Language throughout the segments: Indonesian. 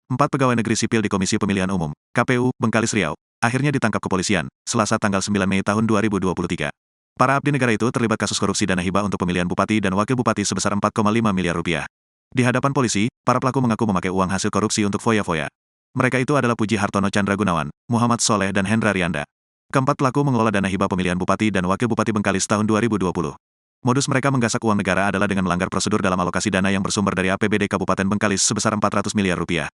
4 pegawai negeri sipil di Komisi Pemilihan Umum, KPU, Bengkalis Riau, akhirnya ditangkap kepolisian, Selasa tanggal 9 Mei tahun 2023. Para abdi negara itu terlibat kasus korupsi dana hibah untuk pemilihan bupati dan wakil bupati sebesar 4,5 miliar rupiah. Di hadapan polisi, para pelaku mengaku memakai uang hasil korupsi untuk foya-foya. Mereka itu adalah Puji Hartono Chandra Gunawan, Muhammad Soleh dan Hendra Rianda. Keempat pelaku mengelola dana hibah pemilihan bupati dan wakil bupati Bengkalis tahun 2020. Modus mereka menggasak uang negara adalah dengan melanggar prosedur dalam alokasi dana yang bersumber dari APBD Kabupaten Bengkalis sebesar 400 miliar rupiah.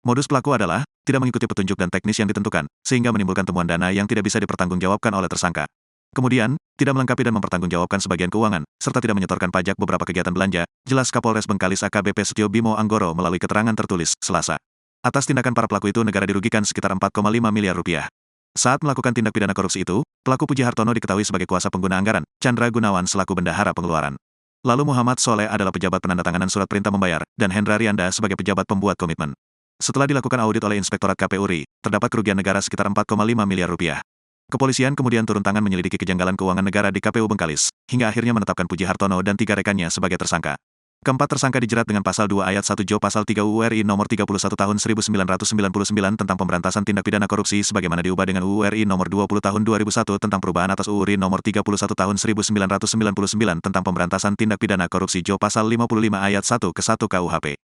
Modus pelaku adalah tidak mengikuti petunjuk dan teknis yang ditentukan, sehingga menimbulkan temuan dana yang tidak bisa dipertanggungjawabkan oleh tersangka. Kemudian, tidak melengkapi dan mempertanggungjawabkan sebagian keuangan, serta tidak menyetorkan pajak beberapa kegiatan belanja, jelas Kapolres Bengkalis AKBP Setio Bimo Anggoro melalui keterangan tertulis, Selasa. Atas tindakan para pelaku itu negara dirugikan sekitar 4,5 miliar rupiah. Saat melakukan tindak pidana korupsi itu, pelaku Puji Hartono diketahui sebagai kuasa pengguna anggaran, Chandra Gunawan selaku bendahara pengeluaran. Lalu Muhammad Soleh adalah pejabat penandatanganan surat perintah membayar, dan Hendra Rianda sebagai pejabat pembuat komitmen. Setelah dilakukan audit oleh Inspektorat KPU RI, terdapat kerugian negara sekitar 4,5 miliar rupiah. Kepolisian kemudian turun tangan menyelidiki kejanggalan keuangan negara di KPU Bengkalis, hingga akhirnya menetapkan Puji Hartono dan 3 rekannya sebagai tersangka. Keempat tersangka dijerat dengan pasal 2 ayat 1 Jo pasal 3 UU RI nomor 31 tahun 1999 tentang pemberantasan tindak pidana korupsi sebagaimana diubah dengan UU RI nomor 20 tahun 2001 tentang perubahan atas UU RI nomor 31 tahun 1999 tentang pemberantasan tindak pidana korupsi Jo pasal 55 ayat 1 ke 1 KUHP.